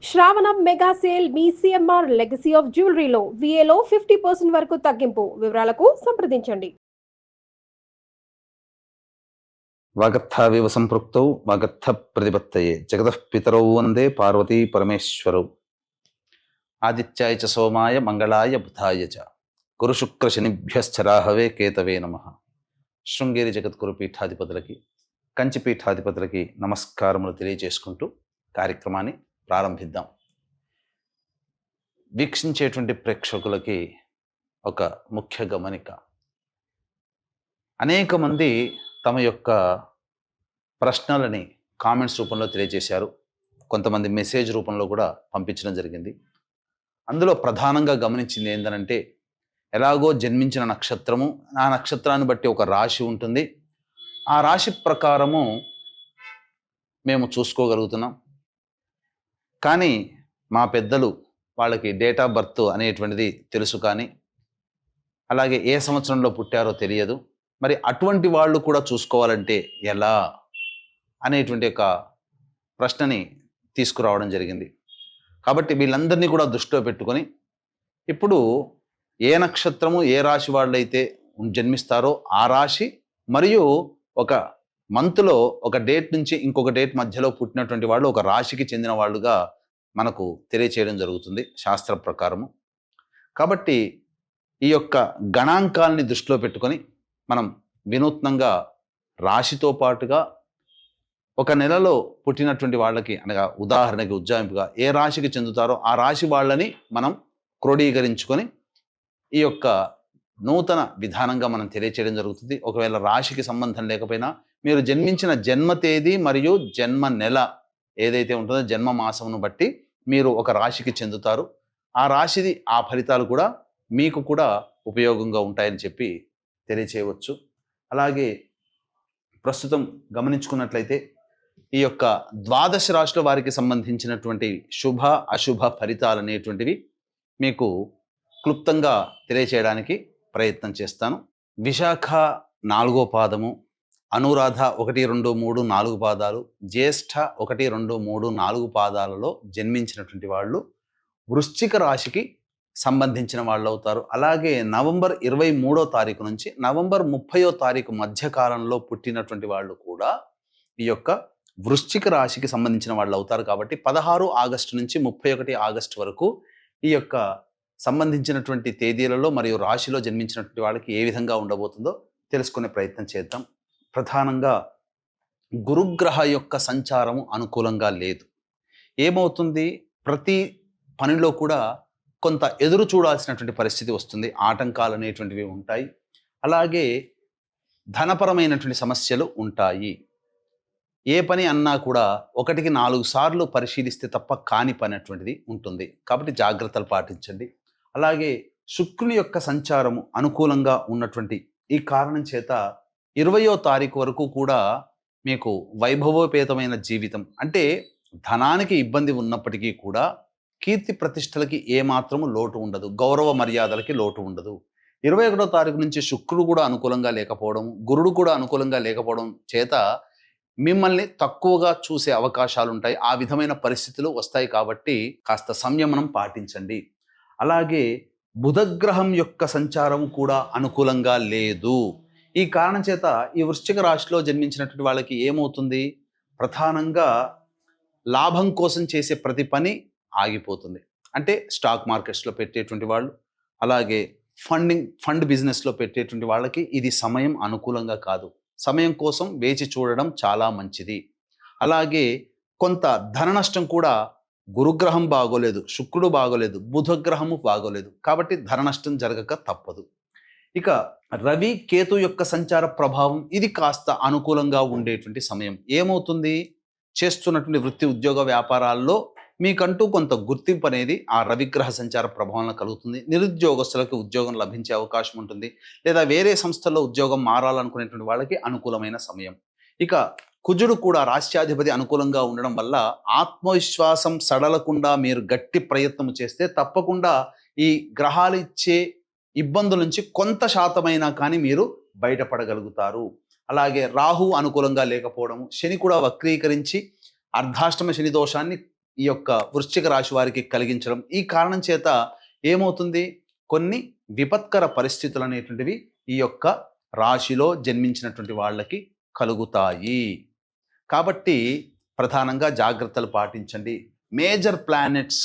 శ్రావణం mega sale మీ CMR legacy of జ్యువెలరీలో విఏలో 50% వరకు తగ్గింపు. వివరాలకు సంప్రదించండి. వాగర్థావివ సంపృక్తౌ వాగర్థ ప్రతిపత్తయే జగతః పితరౌ వందే పార్వతీ పరమేశ్వరౌ. ఆదిత్యాయ చ సోమాయ మంగళాయ బుధాయ చ గురు శుక్ర శనిభ్యశ్చ రాహవే కేతవే నమః. శృంగేరి జగద్గురు పీఠాధిపతులకి, కంచి పీఠాధిపతులకి నమస్కారములు తెలియజేసుకుంటూ కార్యక్రమాన్ని ప్రారంభిద్దాం. వీక్షించేటువంటి ప్రేక్షకులకి ఒక ముఖ్య గమనిక. అనేక మంది తమ యొక్క ప్రశ్నలని కామెంట్స్ రూపంలో తెలియజేశారు. కొంతమంది మెసేజ్ రూపంలో కూడా పంపించడం జరిగింది. అందులో ప్రధానంగా గమనించింది ఏంటంటే, ఎలాగో జన్మించిన నక్షత్రము, ఆ నక్షత్రాన్ని బట్టి ఒక రాశి ఉంటుంది, ఆ రాశి ప్రకారము మేము చూసుకోగలుగుతున్నాం. కానీ మా పెద్దలు వాళ్ళకి డేట్ ఆఫ్ బర్త్ అనేటువంటిది తెలుసు, కానీ అలాగే ఏ సంవత్సరంలో పుట్టారో తెలియదు. మరి అటువంటి వాళ్ళు కూడా చూసుకోవాలంటే ఎలా అనేటువంటి ఒక ప్రశ్నని తీసుకురావడం జరిగింది. కాబట్టి వీళ్ళందరినీ కూడా దృష్టిలో పెట్టుకొని, ఇప్పుడు ఏ నక్షత్రము ఏ రాశి వాళ్ళైతే జన్మిస్తారో ఆ రాశి మరియు ఒక మంత్లో ఒక డేట్ నుంచి ఇంకొక డేట్ మధ్యలో పుట్టినటువంటి వాళ్ళు ఒక రాశికి చెందిన వాళ్ళుగా మనకు తెలియచేయడం జరుగుతుంది శాస్త్ర ప్రకారము. కాబట్టి ఈ యొక్క గణాంకాలని దృష్టిలో పెట్టుకొని మనం వినూత్నంగా రాశితో పాటుగా ఒక నెలలో పుట్టినటువంటి వాళ్ళకి, అనగా ఉదాహరణకి ఉజ్జాయింపుగా ఏ రాశికి చెందుతారో ఆ రాశి వాళ్ళని మనం క్రోడీకరించుకొని ఈ యొక్క నూతన విధానంగా మనం తెలియచేయడం జరుగుతుంది. ఒకవేళ రాశికి సంబంధం లేకపోయినా మీరు జన్మించిన జన్మ తేదీ మరియు జన్మ నెల ఏదైతే ఉంటుందో జన్మ మాసమును బట్టి మీరు ఒక రాశికి చెందుతారు. ఆ రాశిది ఆ ఫలితాలు కూడా మీకు కూడా ఉపయోగంగా ఉంటాయని చెప్పి తెలియచేయవచ్చు. అలాగే ప్రస్తుతం గమనించుకున్నట్లయితే ఈ యొక్క ద్వాదశ రాశుల వారికి సంబంధించినటువంటి శుభ అశుభ ఫలితాలు అనేటువంటివి మీకు క్లుప్తంగా తెలియచేయడానికి ప్రయత్నం చేస్తాను. విశాఖ 4వ పాదము, అనురాధ 1, 2, 3, 4 పాదాలు, జ్యేష్ఠ 1, 2, 3, 4 పాదాలలో జన్మించినటువంటి వాళ్ళు వృశ్చిక రాశికి సంబంధించిన వాళ్ళు అవుతారు. అలాగే నవంబర్ 23వ తారీఖు నుంచి నవంబర్ 30వ తారీఖు మధ్యకాలంలో పుట్టినటువంటి వాళ్ళు కూడా ఈ యొక్క వృశ్చిక రాశికి సంబంధించిన వాళ్ళు అవుతారు. కాబట్టి 16 ఆగస్టు నుంచి 31 ఆగస్టు వరకు ఈ యొక్క సంబంధించినటువంటి తేదీలలో మరియు రాశిలో జన్మించినటువంటి వాళ్ళకి ఏ విధంగా ఉండబోతుందో తెలుసుకునే ప్రయత్నం చేద్దాం. ప్రధానంగా గురుగ్రహ యొక్క సంచారము అనుకూలంగా లేదు. ఏమవుతుంది, ప్రతి పనిలో కూడా కొంత ఎదురు చూడాల్సినటువంటి పరిస్థితి వస్తుంది, ఆటంకాలు అనేటువంటివి ఉంటాయి. అలాగే ధనపరమైనటువంటి సమస్యలు ఉంటాయి. ఏ పని అన్నా కూడా 1కి 4 సార్లు పరిశీలిస్తే తప్ప కాని పని అటువంటిది ఉంటుంది. కాబట్టి జాగ్రత్తలు పాటించండి. అలాగే శుక్రుని యొక్క సంచారము అనుకూలంగా ఉన్నటువంటి ఈ కారణం చేత 20వ తారీఖు వరకు కూడా మీకు వైభవోపేతమైన జీవితం, అంటే ధనానికి ఇబ్బంది ఉన్నప్పటికీ కూడా కీర్తి ప్రతిష్టలకి ఏమాత్రము లోటు ఉండదు, గౌరవ మర్యాదలకి లోటు ఉండదు. 21వ తారీఖు నుంచి శుక్రుడు కూడా అనుకూలంగా లేకపోవడం, గురుడు కూడా అనుకూలంగా లేకపోవడం చేత మిమ్మల్ని తక్కువగా చూసే అవకాశాలు ఉంటాయి. ఆ విధమైన పరిస్థితులు వస్తాయి. కాబట్టి కాస్త సంయమనం పాటించండి. అలాగే బుధగ్రహం యొక్క సంచారం కూడా అనుకూలంగా లేదు. ఈ కారణం చేత ఈ వృశ్చిక రాశిలో జన్మించినటువంటి వాళ్ళకి ఏమవుతుంది, ప్రధానంగా లాభం కోసం చేసే ప్రతి పని ఆగిపోతుంది. అంటే స్టాక్ మార్కెట్స్లో పెట్టేటువంటి వాళ్ళు, అలాగే ఫండ్ బిజినెస్లో పెట్టేటువంటి వాళ్ళకి ఇది సమయం అనుకూలంగా కాదు. సమయం కోసం వేచి చూడడం చాలా మంచిది. అలాగే కొంత ధన నష్టం కూడా, గురుగ్రహం బాగోలేదు, శుక్రుడు బాగోలేదు, బుధగ్రహము బాగోలేదు. కాబట్టి ధన నష్టం జరగక తప్పదు. ఇక రవి కేతు యొక్క సంచార ప్రభావం ఇది కాస్త అనుకూలంగా ఉండేటువంటి సమయం. ఏమవుతుంది, చేస్తున్నటువంటి వృత్తి ఉద్యోగ వ్యాపారాల్లో మీకంటూ కొంత గుర్తింపు అనేది ఆ రవిగ్రహ సంచార ప్రభావంలో కలుగుతుంది. నిరుద్యోగస్తులకు ఉద్యోగం లభించే అవకాశం ఉంటుంది, లేదా వేరే సంస్థల్లో ఉద్యోగం మారాలనుకునేటువంటి వాళ్ళకి అనుకూలమైన సమయం. ఇక కుజుడు కూడా రాష్ట్రాధిపతి అనుకూలంగా ఉండడం వల్ల ఆత్మవిశ్వాసం సడలకుండా మీరు గట్టి ప్రయత్నం చేస్తే తప్పకుండా ఈ గ్రహాలు ఇచ్చే ఇబ్బందుల నుంచి కొంత శాతమైనా కానీ మీరు బయటపడగలుగుతారు. అలాగే రాహు అనుకూలంగా లేకపోవడము, శని కూడా వక్రీకరించి అర్ధాష్టమ శని దోషాన్ని ఈ యొక్క వృశ్చిక రాశి వారికి కలిగించడం, ఈ కారణం చేత ఏమవుతుంది, కొన్ని విపత్కర పరిస్థితులు అనేటువంటివి ఈ యొక్క రాశిలో జన్మించినటువంటి వాళ్ళకి కలుగుతాయి. కాబట్టి ప్రధానంగా జాగ్రత్తలు పాటించండి. మేజర్ ప్లానెట్స్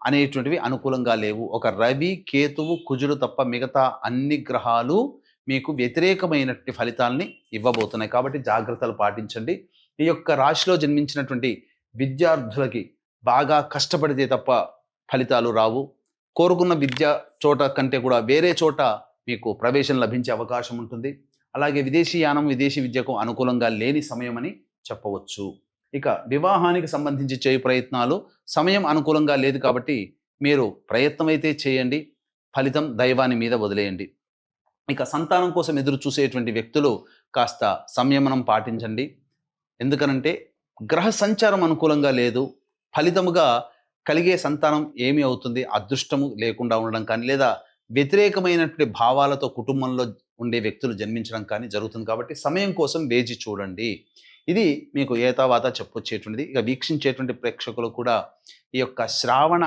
అనేటువంటివి అనుకూలంగా లేవు. ఒక రవి, కేతువు, కుజుడు తప్ప మిగతా అన్ని గ్రహాలు మీకు వ్యతిరేకమైనటువంటి ఫలితాలని ఇవ్వబోతున్నాయి. కాబట్టి జాగ్రత్తలు పాటించండి. ఈ యొక్క రాశిలో జన్మించినటువంటి విద్యార్థులకి బాగా కష్టపడితే తప్ప ఫలితాలు రావు. కోరుకున్న విద్య చోట కంటే కూడా వేరే చోట మీకు ప్రవేశం లభించే అవకాశం ఉంటుంది. అలాగే విదేశీయానం, విదేశీ విద్యకు అనుకూలంగా లేని సమయం అని చెప్పవచ్చు. ఇక వివాహానికి సంబంధించి చేయు ప్రయత్నాలు సమయం అనుకూలంగా లేదు కాబట్టి మీరు ప్రయత్నం అయితే చేయండి, ఫలితం దైవాని మీద వదిలేయండి. ఇక సంతానం కోసం ఎదురు చూసేటువంటి వ్యక్తులు కాస్త సంయమనం పాటించండి. ఎందుకనంటే గ్రహ సంచారం అనుకూలంగా లేదు, ఫలితముగా కలిగే సంతానం ఏమి అవుతుంది, అదృష్టము లేకుండా ఉండడం కానీ లేదా వ్యతిరేకమైనటువంటి భావాలతో కుటుంబంలో ఉండే వ్యక్తులు జన్మించడం కానీ జరుగుతుంది. కాబట్టి సమయం కోసం వేచి చూడండి. ఇది మీకు ఏతావాత చెప్పొచ్చేటువంటిది. ఇక వీక్షించేటువంటి ప్రేక్షకులు కూడా ఈ యొక్క శ్రావణ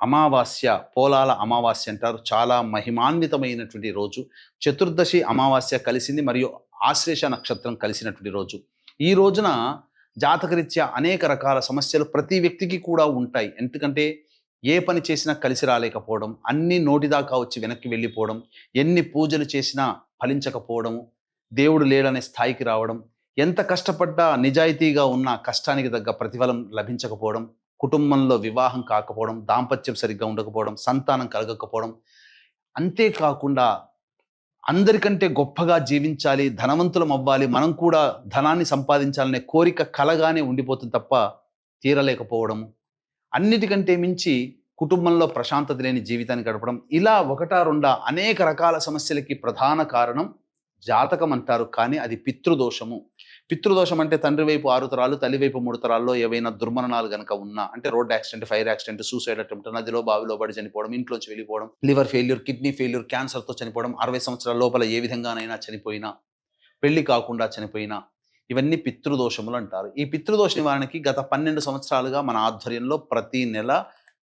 అమావాస్య, పోలాల అమావాస్య అంటారు, చాలా మహిమాన్వితమైనటువంటి రోజు. చతుర్దశి అమావాస్య కలిసింది మరియు ఆశ్లేష నక్షత్రం కలిసినటువంటి రోజు. ఈ రోజున జాతకరీత్యా అనేక రకాల సమస్యలు ప్రతి వ్యక్తికి కూడా ఉంటాయి. ఎందుకంటే ఏ పని చేసినా కలిసి రాలేకపోవడం, అన్ని నోటిదాకా వచ్చి వెనక్కి వెళ్ళిపోవడం, ఎన్ని పూజలు చేసినా ఫలించకపోవడం, దేవుడు లేడనే స్థాయికి రావడం, ఎంత కష్టపడ్డా నిజాయితీగా ఉన్న కష్టానికి తగ్గ ప్రతిఫలం లభించకపోవడం, కుటుంబంలో వివాహం కాకపోవడం, దాంపత్యం సరిగ్గా ఉండకపోవడం, సంతానం కలగకపోవడం, అంతేకాకుండా అందరికంటే గొప్పగా జీవించాలి, ధనవంతులం అవ్వాలి, మనం కూడా ధనాన్ని సంపాదించాలనే కోరిక కలగానే ఉండిపోతుంది తప్ప తీరలేకపోవడం, అన్నిటికంటే మించి కుటుంబంలో ప్రశాంతత లేని జీవితాన్ని గడపడం, ఇలా ఒకటా రెండా అనేక రకాల సమస్యలకి ప్రధాన కారణం జాతకం అంటారు. కానీ అది పితృదోషము. పితృదోషం అంటే తండ్రి వైపు 6 తరాలు, తల్లి వైపు 3 తరాల్లో ఏవైనా దుర్మరణాలు కనుక ఉన్నా, అంటే road accident, fire accident, suicide attempt, నదిలో బావిలో పడి చనిపోవడం, ఇంట్లోంచి వెళ్ళిపోవడం, లివర్ ఫెయిల్యూర్, కిడ్నీ ఫెయిల్యూర్, క్యాన్సర్తో చనిపోవడం, 60 సంవత్సరాల లోపల ఏ విధంగానైనా చనిపోయినా, పెళ్లి కాకుండా చనిపోయినా, ఇవన్నీ పితృదోషములు అంటారు. ఈ పితృదోష నివారణకి గత 12 సంవత్సరాలుగా మన ఆధ్వర్యంలో ప్రతి నెల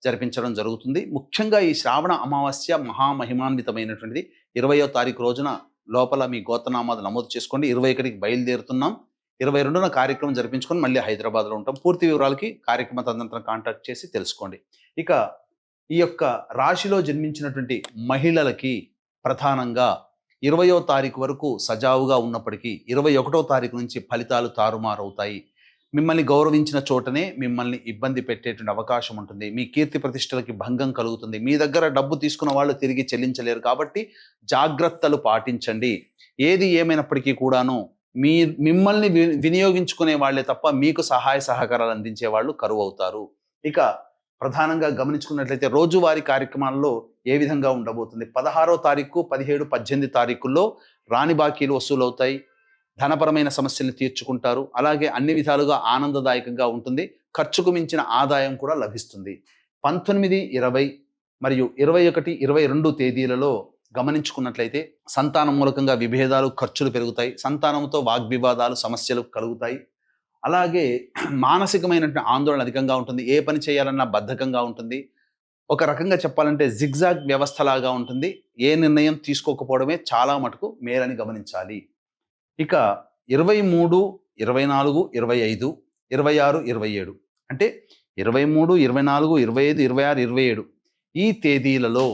జరిపించడం జరుగుతుంది. ముఖ్యంగా ఈ శ్రావణ అమావాస్య మహామహిమాన్వితమైనటువంటిది. 20వ తారీఖు రోజున లోపల మీ గోత్రనామాలు నమోదు చేసుకోండి. 21కి బయలుదేరుతున్నాం. 22న కార్యక్రమం జరిపించుకొని మళ్ళీ హైదరాబాద్లో ఉంటాం. పూర్తి వివరాలకి కార్యక్రమ తదనంతరం కాంటాక్ట్ చేసి తెలుసుకోండి. ఇక ఈ యొక్క రాశిలో జన్మించినటువంటి మహిళలకి ప్రధానంగా 20వ తారీఖు వరకు సజావుగా ఉన్నప్పటికీ 21వ తారీఖు నుంచి ఫలితాలు తారుమారవుతాయి. మిమ్మల్ని గౌరవించిన చోటనే మిమ్మల్ని ఇబ్బంది పెట్టేటువంటి అవకాశం ఉంటుంది. మీ కీర్తి ప్రతిష్టలకి భంగం కలుగుతుంది. మీ దగ్గర డబ్బు తీసుకున్న వాళ్ళు తిరిగి చెల్లించలేరు. కాబట్టి జాగ్రత్తలు పాటించండి. ఏది ఏమైనప్పటికీ కూడాను మిమ్మల్ని వినియోగించుకునే వాళ్ళే తప్ప మీకు సహాయ సహకారాలు అందించే వాళ్ళు కరువు అవుతారు. ఇక ప్రధానంగా గమనించుకున్నట్లయితే రోజువారీ కార్యక్రమాల్లో ఏ విధంగా ఉండబోతుంది, 16వ తారీఖు, 17, 18 తారీఖుల్లో రాని బాకీలు వసూలవుతాయి. ధనపరమైన సమస్యలను తీర్చుకుంటారు. అలాగే అన్ని విధాలుగా ఆనందదాయకంగా ఉంటుంది. ఖర్చుకు మించిన ఆదాయం కూడా లభిస్తుంది. 19, 20 మరియు 21, 22 తేదీలలో గమనించుకున్నట్లయితే సంతానం మూలకంగా విభేదాలు, ఖర్చులు పెరుగుతాయి. సంతానంతో వాగ్వివాదాలు, సమస్యలు కలుగుతాయి. అలాగే మానసికమైనటువంటి ఆందోళన అధికంగా ఉంటుంది. ఏ పని చేయాలన్నా బద్ధకంగా ఉంటుంది. ఒక రకంగా చెప్పాలంటే జిగ్జాగ్ వ్యవస్థలాగా ఉంటుంది. ఏ నిర్ణయం తీసుకోకపోవడమే చాలా మటుకు మేలని గమనించాలి. ఇక 23, 24, 25, 26, 27 అంటే 23, 24, 25, 26, 27 ఈ తేదీలలో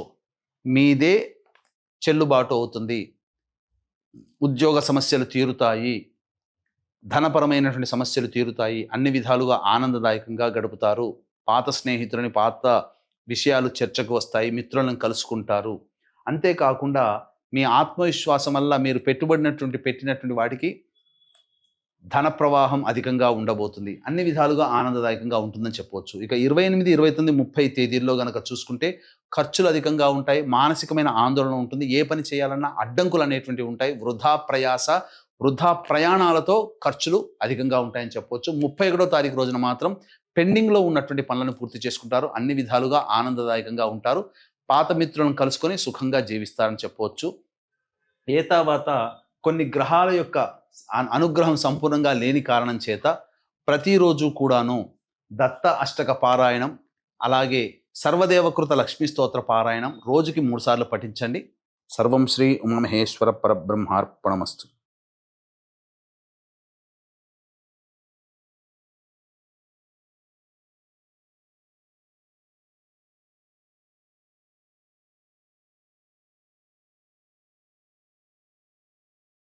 మీదే చెల్లుబాటు అవుతుంది. ఉద్యోగ సమస్యలు తీరుతాయి, ధనపరమైనటువంటి సమస్యలు తీరుతాయి, అన్ని విధాలుగా ఆనందదాయకంగా గడుపుతారు. పాత స్నేహితులని, పాత విషయాలు చర్చకు వస్తాయి, మిత్రులను కలుసుకుంటారు. అంతేకాకుండా మీ ఆత్మవిశ్వాసం వల్ల మీరు పెట్టినటువంటి వాటికి ధన ప్రవాహం అధికంగా ఉండబోతుంది. అన్ని విధాలుగా ఆనందదాయకంగా ఉంటుందని చెప్పవచ్చు. ఇక 28, 29, 30 తేదీల్లో గనక చూసుకుంటే ఖర్చులు అధికంగా ఉంటాయి. మానసికమైన ఆందోళన ఉంటుంది. ఏ పని చేయాలన్నా అడ్డంకులు అనేటువంటివి ఉంటాయి. వృధా ప్రయాస, వృధా ప్రయాణాలతో ఖర్చులు అధికంగా ఉంటాయని చెప్పవచ్చు. 31వ తారీఖు రోజున మాత్రం పెండింగ్లో ఉన్నటువంటి పనులను పూర్తి చేసుకుంటారు. అన్ని విధాలుగా ఆనందదాయకంగా ఉంటారు. పాత మిత్రులను కలుసుకొని సుఖంగా జీవిస్తారని చెప్పవచ్చు. ఏతావాత కొన్ని గ్రహాల యొక్క అనుగ్రహం సంపూర్ణంగా లేని కారణం చేత ప్రతిరోజు కూడాను దత్త అష్టక పారాయణం, అలాగే సర్వదేవకృత లక్ష్మీ స్తోత్ర పారాయణం రోజుకి 3 సార్లు పఠించండి. సర్వం శ్రీ ఉమామహేశ్వర పరబ్రహ్మార్పణమస్తు.